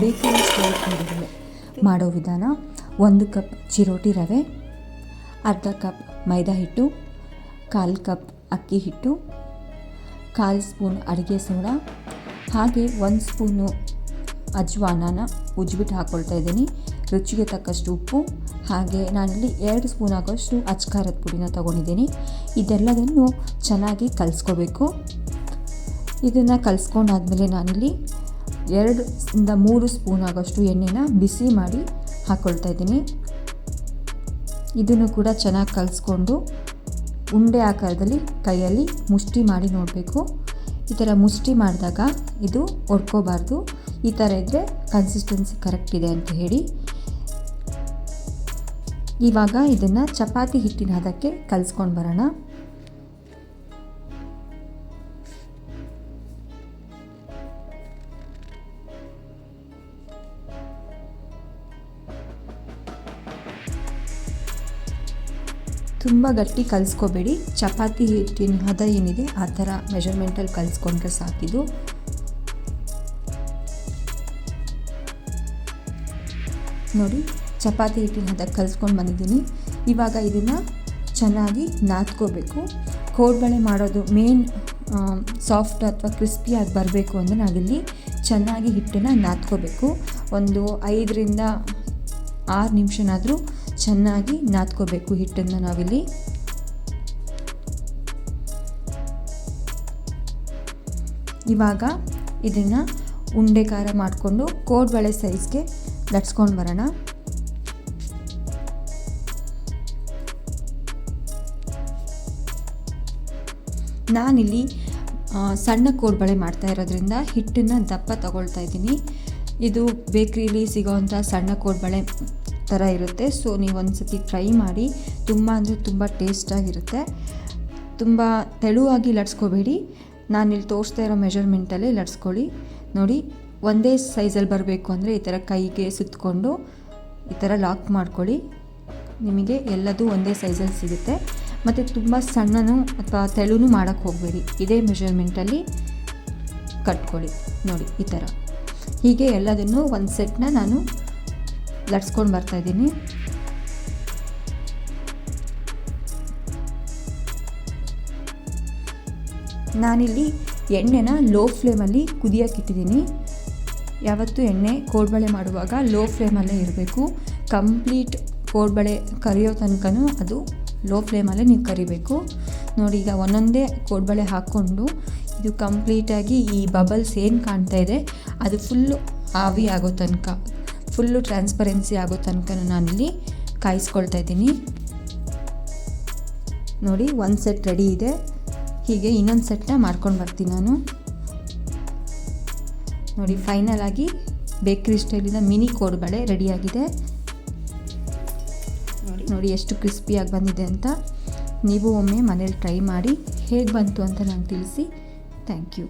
Bakery style ಅಡುಗೆ ಮಾಡೋ ವಿಧಾನ: 1 ಕಪ್ ಚಿರೋಟಿ ರವೆ, ಅರ್ಧ ಕಪ್ ಮೈದಾ ಹಿಟ್ಟು, 1/4 ಕಪ್ ಅಕ್ಕಿ ಹಿಟ್ಟು, 1/4 ಸ್ಪೂನ್ ಅಡುಗೆ ಸೋಡಾ, ಹಾಗೆ 1 ಸ್ಪೂನು ಅಜ್ವಾನನ ಉಜ್ಜಿಬಿಟ್ಟು ಹಾಕ್ಕೊಳ್ತಾ ಇದ್ದೀನಿ. ರುಚಿಗೆ ತಕ್ಕಷ್ಟು ಉಪ್ಪು, ಹಾಗೆ ನಾನಿಲ್ಲಿ 2 ಸ್ಪೂನ್ ಆಗೋಷ್ಟು ಅಚ್ಕಾರದ ಪುಡಿನ ತೊಗೊಂಡಿದ್ದೀನಿ. ಇದೆಲ್ಲದನ್ನು ಚೆನ್ನಾಗಿ ಕಲಿಸ್ಕೋಬೇಕು. ಇದನ್ನು ಕಲಿಸ್ಕೊಂಡಾದ್ಮೇಲೆ ನಾನಿಲ್ಲಿ 2 ಇಂದ 3 ಸ್ಪೂನ್ ಆಗೋಷ್ಟು ಎಣ್ಣೆನ ಬಿಸಿ ಮಾಡಿ ಹಾಕ್ಕೊಳ್ತಾ ಇದ್ದೀನಿ. ಇದನ್ನು ಕೂಡ ಚೆನ್ನಾಗಿ ಕಲಿಸ್ಕೊಂಡು ಉಂಡೆ ಆಕಾರದಲ್ಲಿ ಕೈಯಲ್ಲಿ ಮುಷ್ಟಿ ಮಾಡಿ ನೋಡಬೇಕು. ಈ ಥರ ಮುಷ್ಟಿ ಮಾಡಿದಾಗ ಇದು ಒಡ್ಕೋಬಾರ್ದು. ಈ ಥರ ಇದ್ದರೆ ಕನ್ಸಿಸ್ಟೆನ್ಸಿ ಕರೆಕ್ಟ್ ಇದೆ ಅಂತ ಹೇಳಿ. ಇವಾಗ ಇದನ್ನು ಚಪಾತಿ ಹಿಟ್ಟಿನ ಹದಕ್ಕೆ ಕಲಿಸ್ಕೊಂಡು ಬರೋಣ. ತುಂಬ ಗಟ್ಟಿ ಕಲಿಸ್ಕೋಬೇಡಿ. ಚಪಾತಿ ಹಿಟ್ಟಿನ ಹದ ಏನಿದೆ ಆ ಥರ ಮೆಜರ್ಮೆಂಟಲ್ಲಿ ಕಲಿಸ್ಕೊಂಡ್ರೆ ಸಾಕಿದು. ನೋಡಿ, ಚಪಾತಿ ಹಿಟ್ಟಿನ ಹದ ಕಲಿಸ್ಕೊಂಡು ಬಂದಿದ್ದೀನಿ. ಇವಾಗ ಇದನ್ನು ಚೆನ್ನಾಗಿ ನಾದ್ಕೋಬೇಕು. ಕೋಡ್ಬಳೆ ಮಾಡೋದು ಮೇನ್ ಸಾಫ್ಟ್ ಅಥವಾ ಕ್ರಿಸ್ಪಿಯಾಗಿ ಬರಬೇಕು ಅಂದರೆ ನಾವಿಲ್ಲಿ ಚೆನ್ನಾಗಿ ಹಿಟ್ಟನ್ನು ನಾದ್ಕೋಬೇಕು. ಒಂದು 5 ರಿಂದ 6 ನಿಮಿಷನಾದರೂ ಚೆನ್ನಾಗಿ ನಾದ್ಕೋಬೇಕು ಹಿಟ್ಟನ್ನು ನಾವಿಲ್ಲಿ. ಇವಾಗ ಇದನ್ನು ಉಂಡೆ ಖಾರ ಮಾಡಿಕೊಂಡು ಕೋಡ್ಬಳೆ ಸೈಜ್ಗೆ ಲಟ್ಸ್ಕೊಂಡು ಬರೋಣ. ನಾನಿಲ್ಲಿ ಸಣ್ಣ ಕೋಡ್ಬಳೆ ಮಾಡ್ತಾ ಇರೋದ್ರಿಂದ ಹಿಟ್ಟನ್ನು ದಪ್ಪ ತಗೊಳ್ತಾ ಇದ್ದೀನಿ. ಇದು ಬೇಕ್ರಿಲಿ ಸಿಗೋವಂಥ ಸಣ್ಣ ಕೋಡ್ಬಳೆ ಥರ ಇರುತ್ತೆ. ಸೊ ನೀವು ಒಂದು ಸತಿ ಟ್ರೈ ಮಾಡಿ. ತುಂಬ ಅಂದರೆ ತುಂಬ ಟೇಸ್ಟಾಗಿರುತ್ತೆ. ತುಂಬ ತೆಳುವಾಗಿ ಲಟ್ಸ್ಕೋಬೇಡಿ. ನಾನಿಲ್ಲಿ ತೋರಿಸ್ತಾ ಇರೋ ಮೆಜರ್ಮೆಂಟಲ್ಲೇ ಲಟ್ಸ್ಕೊಳ್ಳಿ. ನೋಡಿ, ಒಂದೇ ಸೈಜಲ್ಲಿ ಬರಬೇಕು ಅಂದರೆ ಈ ಥರ ಕೈಗೆ ಸುತ್ತಕೊಂಡು ಈ ಥರ ಲಾಕ್ ಮಾಡ್ಕೊಳ್ಳಿ. ನಿಮಗೆ ಎಲ್ಲದೂ ಒಂದೇ ಸೈಜಲ್ಲಿ ಸಿಗುತ್ತೆ. ಮತ್ತು ತುಂಬ ಸಣ್ಣನೂ ಅಥವಾ ತೆಳುನೂ ಮಾಡೋಕ್ಕೆ ಹೋಗಬೇಡಿ. ಇದೇ ಮೆಜರ್ಮೆಂಟಲ್ಲಿ ಕಟ್ಕೊಳ್ಳಿ. ನೋಡಿ, ಈ ಥರ ಹೀಗೆ ಎಲ್ಲದನ್ನು ಒಂದು ಸೆಟ್ನ ನಾನು ಲಟ್ಸ್ಕೊಂಡು ಬರ್ತಾಯಿದ್ದೀನಿ. ನಾನಿಲ್ಲಿ ಎಣ್ಣೆನ ಲೋ ಫ್ಲೇಮಲ್ಲಿ ಕುದಿಯೋಕ್ಕಿಟ್ಟಿದ್ದೀನಿ. ಯಾವತ್ತೂ ಎಣ್ಣೆ ಕೋಡ್ಬಳೆ ಮಾಡುವಾಗ ಲೋ ಫ್ಲೇಮಲ್ಲೇ ಇರಬೇಕು. ಕಂಪ್ಲೀಟ್ ಕೋಡ್ಬಳೆ ಕರಿಯೋ ತನಕನೂ ಅದು ಲೋ ಫ್ಲೇಮಲ್ಲೇ ನೀವು ಕರಿಬೇಕು. ನೋಡಿ, ಈಗ ಒಂದೊಂದೇ ಕೋಡ್ಬಳೆ ಹಾಕ್ಕೊಂಡು ಇದು ಕಂಪ್ಲೀಟಾಗಿ ಈ ಬಬಲ್ಸ್ ಏನು ಕಾಣ್ತಾ ಇದೆ ಅದು ಫುಲ್ಲು ಆವಿ ಆಗೋ ತನಕ, ಫುಲ್ಲು ಟ್ರಾನ್ಸ್ಪರೆನ್ಸಿ ಆಗೋ ತನಕ ನಾನಿಲ್ಲಿ ಕಾಯಿಸ್ಕೊಳ್ತಾ ಇದ್ದೀನಿ. ನೋಡಿ, ಒಂದು ಸೆಟ್ ರೆಡಿ ಇದೆ. ಹೀಗೆ ಇನ್ನೊಂದು ಸೆಟ್ನ ಮಾಡ್ಕೊಂಡು ಬರ್ತೀನಿ ನಾನು. ನೋಡಿ, ಫೈನಲ್ ಆಗಿ ಬೇಕ್ರಿ ಸ್ಟೈಲಿನ ಮಿನಿ ಕೋಡ್ಬಳೆ ರೆಡಿಯಾಗಿದೆ. ನೋಡಿ ಎಷ್ಟು ಕ್ರಿಸ್ಪಿಯಾಗಿ ಬಂದಿದೆ ಅಂತ. ನೀವು ಒಮ್ಮೆ ಮನೇಲಿ ಟ್ರೈ ಮಾಡಿ ಹೇಗೆ ಬಂತು ಅಂತ ನಂಗೆ ತಿಳಿಸಿ. Thank you.